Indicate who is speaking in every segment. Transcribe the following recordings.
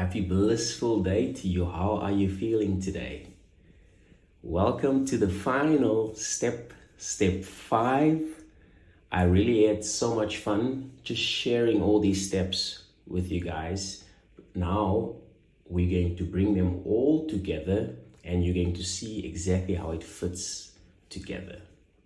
Speaker 1: Happy blissful day to you. How are you feeling today? Welcome to the final step 5. I really had so much fun just sharing all these steps with you guys. Now we're going to bring them all together and you're going to see exactly how it fits together,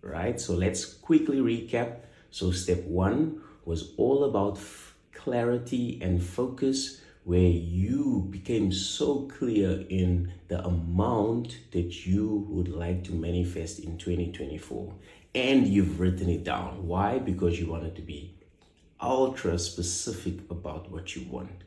Speaker 1: right? So let's quickly recap. So step 1 was all about clarity and focus, where you became so clear in the amount that you would like to manifest in 2024. And you've written it down. Why? Because you wanted to be ultra specific about what you want.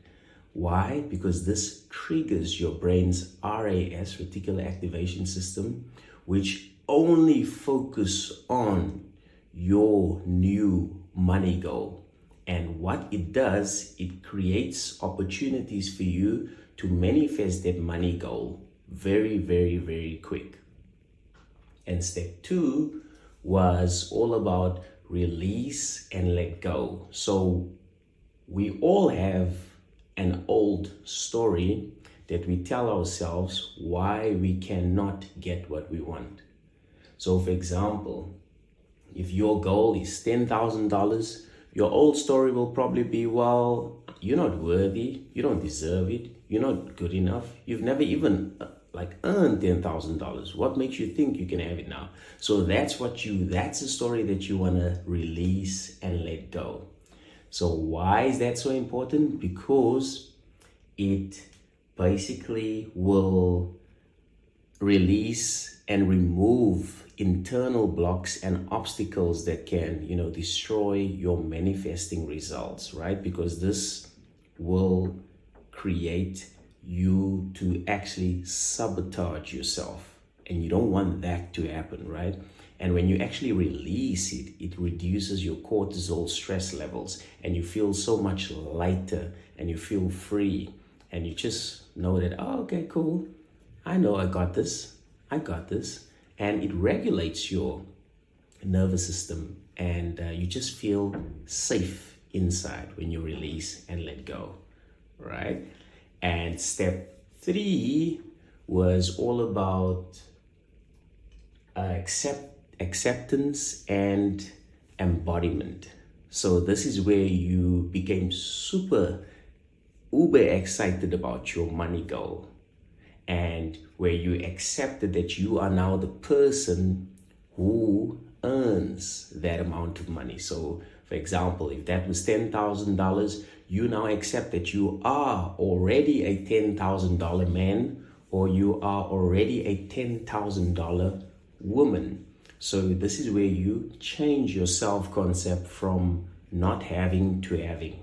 Speaker 1: Why? Because this triggers your brain's RAS, reticular activation system, which only focus on your new money goal. And what it does, it creates opportunities for you to manifest that money goal very, very, very quick. And step 2 was all about release and let go. So we all have an old story that we tell ourselves why we cannot get what we want. So for example, if your goal is $10,000, your old story will probably be, well, you're not worthy, you don't deserve it, you're not good enough, you've never even earned $10,000. What makes you think you can have it now? So that's a story that you want to release and let go. So why is that so important? Because it basically will release and remove internal blocks and obstacles that can, destroy your manifesting results, right? Because this will create you to actually sabotage yourself, and you don't want that to happen, right? And when you actually release it, it reduces your cortisol stress levels, and you feel so much lighter, and you feel free, and you just know that, oh, okay, cool, I know I got this. And it regulates your nervous system, and you just feel safe inside when you release and let go, right? And step 3 was all about acceptance and embodiment. So this is where you became uber excited about your money goal, and where you accepted that you are now the person who earns that amount of money. So for example, if that was $10,000, you now accept that you are already a $10,000 man, or you are already a $10,000 woman. So this is where you change your self-concept from not having to having.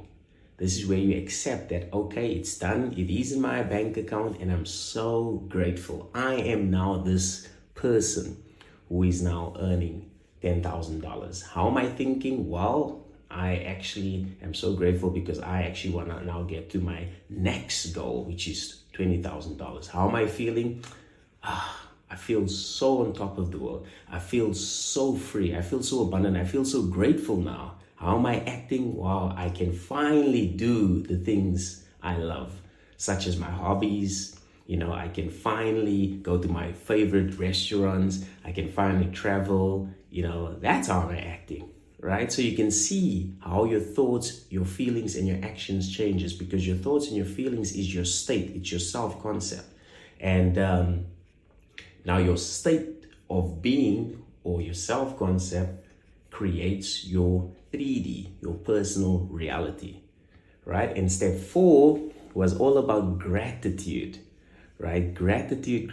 Speaker 1: This is where you accept that, okay, it's done. It is in my bank account and I'm so grateful. I am now this person who is now earning $10,000. How am I thinking? Well, I actually am so grateful because I actually want to now get to my next goal, which is $20,000. How am I feeling? I feel so on top of the world. I feel so free. I feel so abundant. I feel so grateful now. How am I acting? Wow, I can finally do the things I love, such as my hobbies. I can finally go to my favorite restaurants. I can finally travel. That's how I'm acting, right? So you can see how your thoughts, your feelings, and your actions changes, because your thoughts and your feelings is your state. It's your self-concept. And now your state of being, or your self-concept, creates your 3D, your personal reality, right? And step 4 was all about gratitude, right? Gratitude.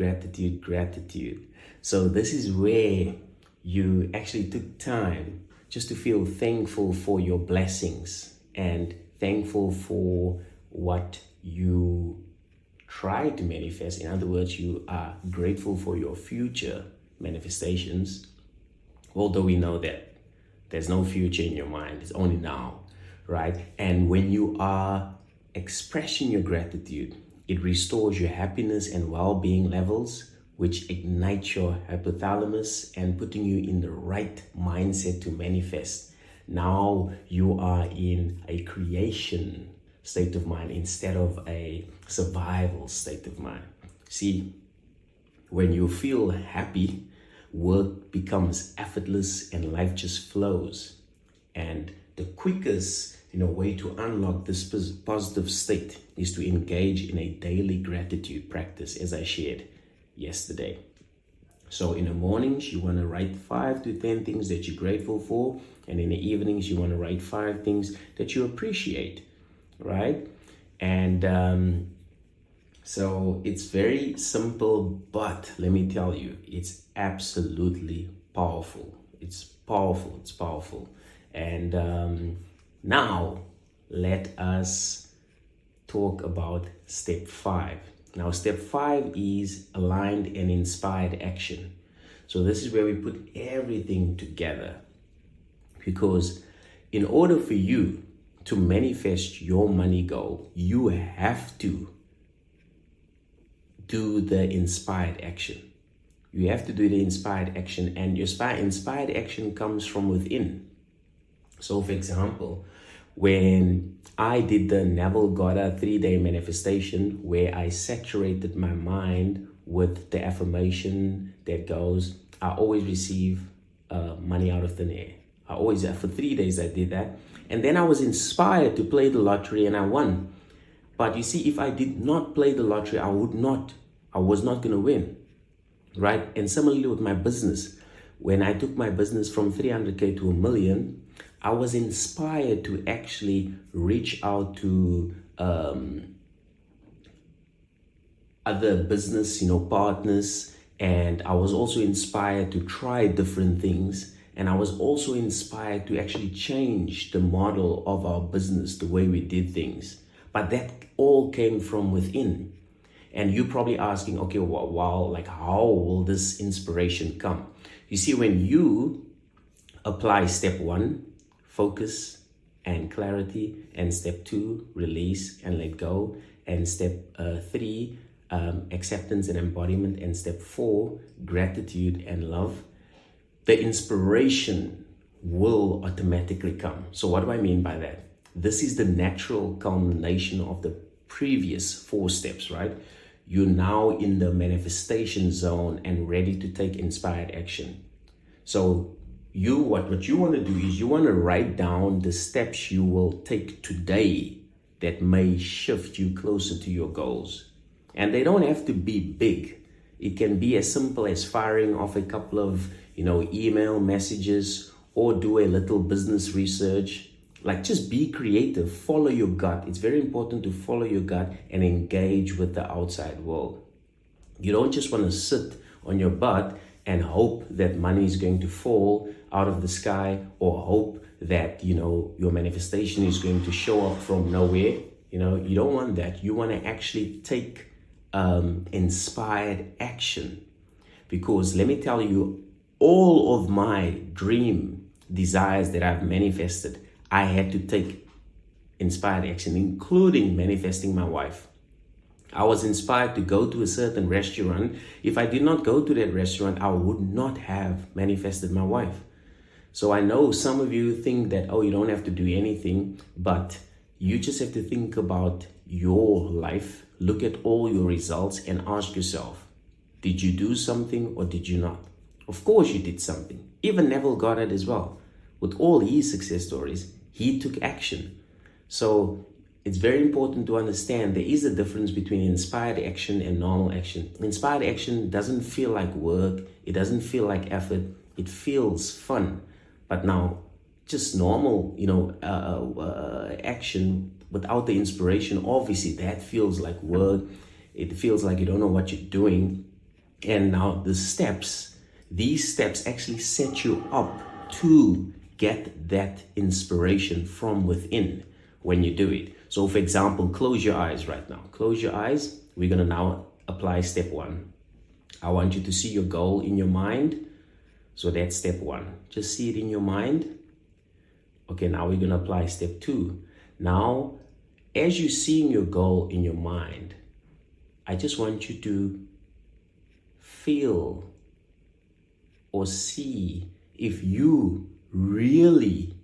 Speaker 1: So this is where you actually took time just to feel thankful for your blessings and thankful for what you try to manifest. In other words, you are grateful for your future manifestations, although we know that there's no future in your mind, it's only now, right? And when you are expressing your gratitude, it restores your happiness and well-being levels, which ignites your hypothalamus and putting you in the right mindset to manifest. Now you are in a creation state of mind instead of a survival state of mind. See, when you feel happy, work becomes effortless and life just flows. And the quickest way to unlock this positive state is to engage in a daily gratitude practice, as I shared yesterday. So in the mornings, you want to write 5 to 10 things that you're grateful for. And in the evenings, you want to write 5 things that you appreciate, right? And so it's very simple, but let me tell you, it's absolutely powerful. It's powerful. And now let us talk about step 5. Now, step 5 is aligned and inspired action. So this is where we put everything together, because in order for you to manifest your money goal, you have to do the inspired action. You have to do the inspired action, and your inspired action comes from within. So for example, when I did the Neville Goddard 3-day manifestation, where I saturated my mind with the affirmation that goes, I always receive money out of thin air. For 3 days I did that. And then I was inspired to play the lottery and I won. But you see, if I did not play the lottery, I was not going to win, right? And similarly with my business, when I took my business from 300K to $1 million, I was inspired to actually reach out to other business, partners. And I was also inspired to try different things. And I was also inspired to actually change the model of our business, the way we did things. But that all came from within. And you're probably asking, okay, how will this inspiration come? You see, when you apply step 1, focus and clarity, and step 2, release and let go, and step 3, acceptance and embodiment, and step 4, gratitude and love, the inspiration will automatically come. So what do I mean by that? This is the natural culmination of the previous 4 steps, right? You're now in the manifestation zone and ready to take inspired action. So what you want to do is you want to write down the steps you will take today that may shift you closer to your goals. And they don't have to be big. It can be as simple as firing off a couple of, email messages, or do a little business research. Like, just be creative, follow your gut. It's very important to follow your gut and engage with the outside world. You don't just want to sit on your butt and hope that money is going to fall out of the sky, or hope that, your manifestation is going to show up from nowhere. You don't want that. You want to actually take inspired action. Because let me tell you, all of my dream desires that I've manifested, I had to take inspired action, including manifesting my wife. I was inspired to go to a certain restaurant. If I did not go to that restaurant, I would not have manifested my wife. So I know some of you think that, you don't have to do anything, but you just have to think about your life, look at all your results, and ask yourself, did you do something or did you not? Of course you did something. Even Neville Goddard as well. With all his success stories, he took action. So it's very important to understand there is a difference between inspired action and normal action. Inspired action doesn't feel like work. It doesn't feel like effort. It feels fun. But now, just normal, action without the inspiration, obviously that feels like work. It feels like you don't know what you're doing. And now these steps actually set you up to get that inspiration from within when you do it. So for example, close your eyes right now. Close your eyes. We're going to now apply step 1. I want you to see your goal in your mind. So that's step 1. Just see it in your mind. Okay, now we're going to apply step 2. Now, as you're seeing your goal in your mind, I just want you to feel or see if you really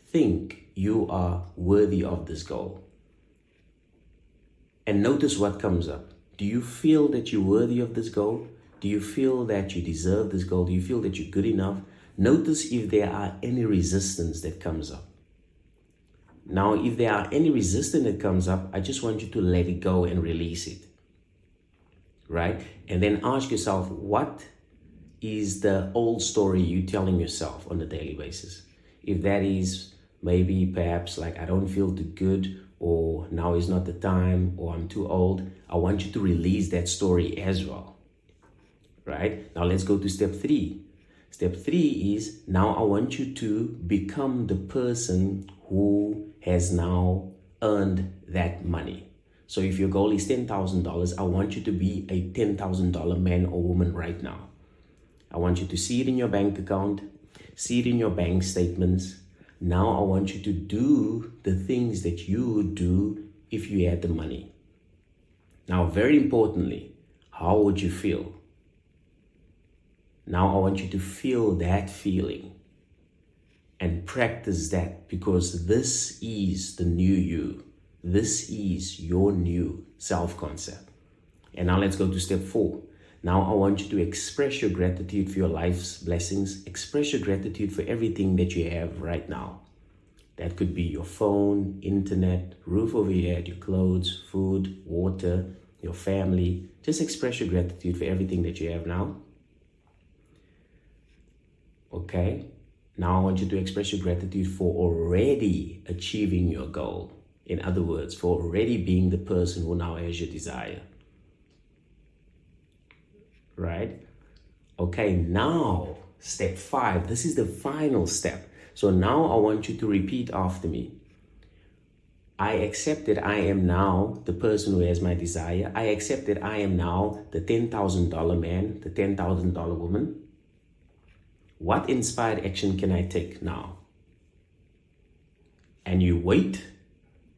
Speaker 1: think you are worthy of this goal. and notice what comes up. Do you feel that you're worthy of this goal? Do you feel that you deserve this goal? Do you feel that you're good enough? Notice if there are any resistance that comes up. Now, if there are any resistance that comes up, I just want you to let it go and release it, right? And then ask yourself, what is the old story you telling yourself on a daily basis? If that is maybe perhaps like, I don't feel too good, or now is not the time, or I'm too old, I want you to release that story as well, right? Now let's go to step 3. Step 3 is, now I want you to become the person who has now earned that money. So if your goal is $10,000, I want you to be a $10,000 man or woman right now. I want you to see it in your bank account, see it in your bank statements. Now I want you to do the things that you would do if you had the money. Now, very importantly, how would you feel? Now I want you to feel that feeling and practice that, because this is the new you. This is your new self-concept. And now let's go to step 4. Now I want you to express your gratitude for your life's blessings. Express your gratitude for everything that you have right now. That could be your phone, internet, roof over your head, your clothes, food, water, your family. Just express your gratitude for everything that you have now. Okay? Now I want you to express your gratitude for already achieving your goal. In other words, for already being the person who now has your desire. Right? Okay, now step 5. This is the final step. So now I want you to repeat after me. I accept that I am now the person who has my desire. I accept that I am now the $10,000 man, the $10,000 woman. What inspired action can I take now? And you wait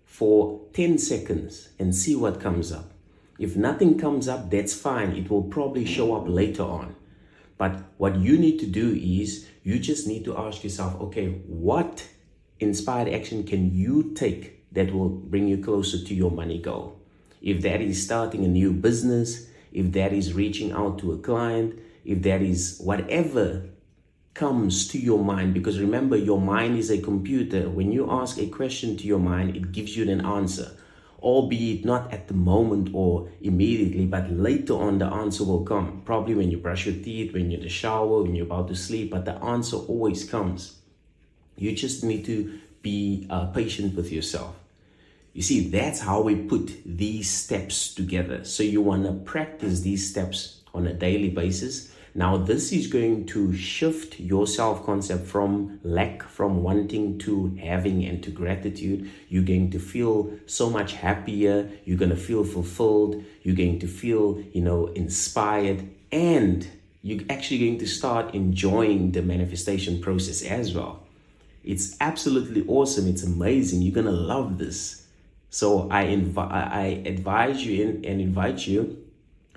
Speaker 1: for 10 seconds and see what comes up. If nothing comes up, that's fine. It will probably show up later on. But what you need to do is, you just need to ask yourself, okay, what inspired action can you take that will bring you closer to your money goal? If that is starting a new business, if that is reaching out to a client, if that is whatever comes to your mind, because remember, your mind is a computer. When you ask a question to your mind, it gives you an answer, albeit not at the moment or immediately, but later on the answer will come. Probably when you brush your teeth, when you're in the shower, when you're about to sleep, but the answer always comes. You just need to be patient with yourself. You see, that's how we put these steps together. So you want to practice these steps on a daily basis. Now, this is going to shift your self-concept from lack, from wanting, to having, and to gratitude. You're going to feel so much happier. You're going to feel fulfilled. You're going to feel, inspired. And you're actually going to start enjoying the manifestation process as well. It's absolutely awesome. It's amazing. You're going to love this. So I advise you and invite you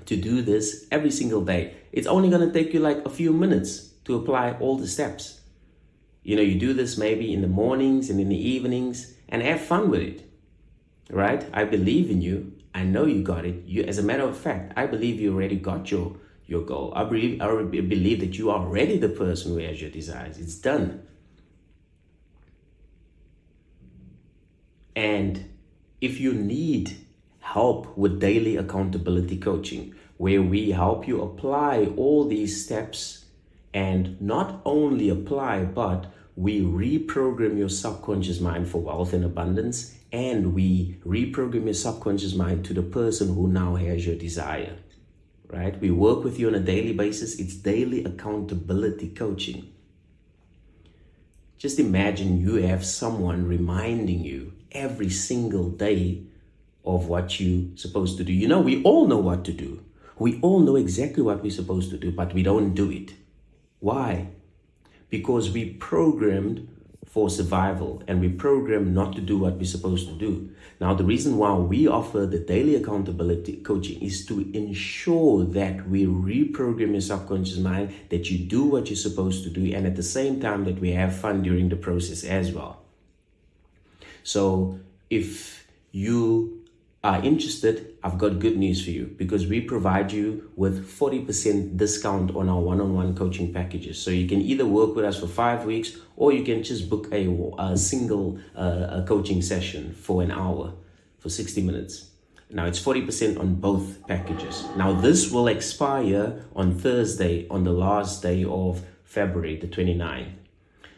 Speaker 1: to do this every single day. It's only going to take you like a few minutes to apply all the steps. You do this maybe in the mornings and in the evenings, and have fun with it, right? I believe in you. I know you got it. As a matter of fact, I believe you already got your goal. I believe that you are already the person who has your desires. It's done. And if you need help with daily accountability coaching, where we help you apply all these steps, and not only apply, but we reprogram your subconscious mind for wealth and abundance, and we reprogram your subconscious mind to the person who now has your desire, right? We work with you on a daily basis. It's daily accountability coaching. Just imagine you have someone reminding you every single day of what you're supposed to do. We all know what to do. We all know exactly what we're supposed to do, but we don't do it. Why? Because we programmed for survival, and we programmed not to do what we're supposed to do. Now, the reason why we offer the daily accountability coaching is to ensure that we reprogram your subconscious mind, that you do what you're supposed to do, and at the same time that we have fun during the process as well. So if you are interested, I've got good news for you, because we provide you with 40% discount on our one-on-one coaching packages. So you can either work with us for 5 weeks, or you can just book a single coaching session for an hour, for 60 minutes. Now it's 40% on both packages. Now this will expire on Thursday, on the last day of February, the 29th.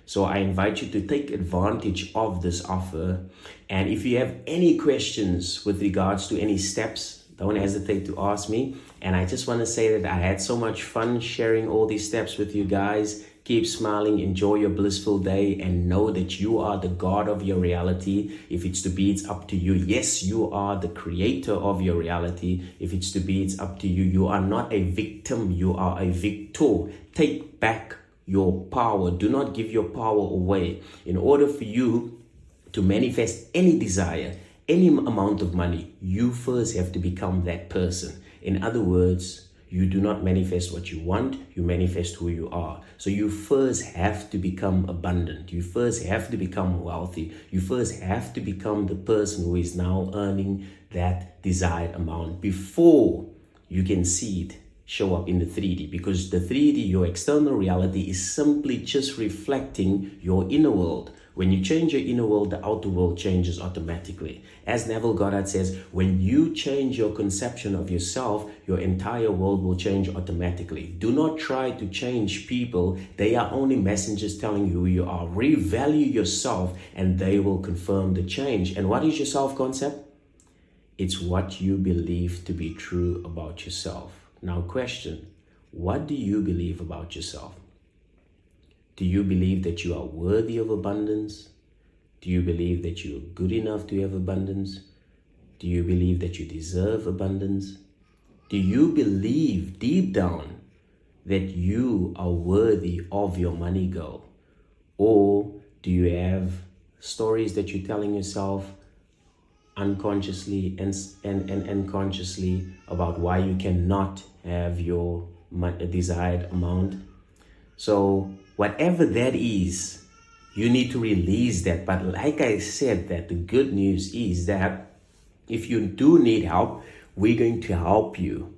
Speaker 1: So I invite you to take advantage of this offer. And if you have any questions with regards to any steps, don't hesitate to ask me. And I just want to say that I had so much fun sharing all these steps with you guys. Keep smiling, enjoy your blissful day, and know that you are the God of your reality. If it's to be, it's up to you. Yes, you are the creator of your reality. If it's to be, it's up to you. You are not a victim, you are a victor. Take back your power. Do not give your power away. In order for you to manifest any desire, any amount of money, you first have to become that person. In other words, you do not manifest what you want, you manifest who you are. So you first have to become abundant. You first have to become wealthy. You first have to become the person who is now earning that desired amount before you can see it show up in the 3D, because the 3D, your external reality, is simply just reflecting your inner world. When you change your inner world, the outer world changes automatically. As Neville Goddard says, when you change your conception of yourself, your entire world will change automatically. Do not try to change people. They are only messengers telling you who you are. Revalue yourself and they will confirm the change. And what is your self-concept? It's what you believe to be true about yourself. Now question, what do you believe about yourself? Do you believe that you are worthy of abundance? Do you believe that you are good enough to have abundance? Do you believe that you deserve abundance? Do you believe deep down that you are worthy of your money goal? Or do you have stories that you're telling yourself unconsciously and consciously about why you cannot have your desired amount? So whatever that is, you need to release that. But like I said, that the good news is that if you do need help, we're going to help you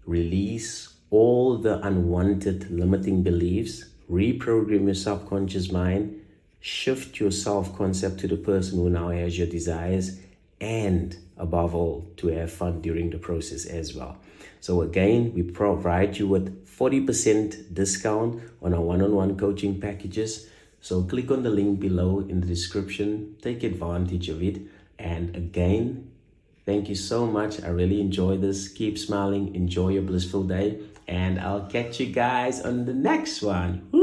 Speaker 1: release all the unwanted limiting beliefs, reprogram your subconscious mind, shift your self-concept to the person who now has your desires, and above all, to have fun during the process as well. So again, we provide you with 40% discount on our one-on-one coaching packages. So click on the link below in the description, take advantage of it. And again, thank you so much. I really enjoy this. Keep smiling, enjoy your blissful day, and I'll catch you guys on the next one. Woo!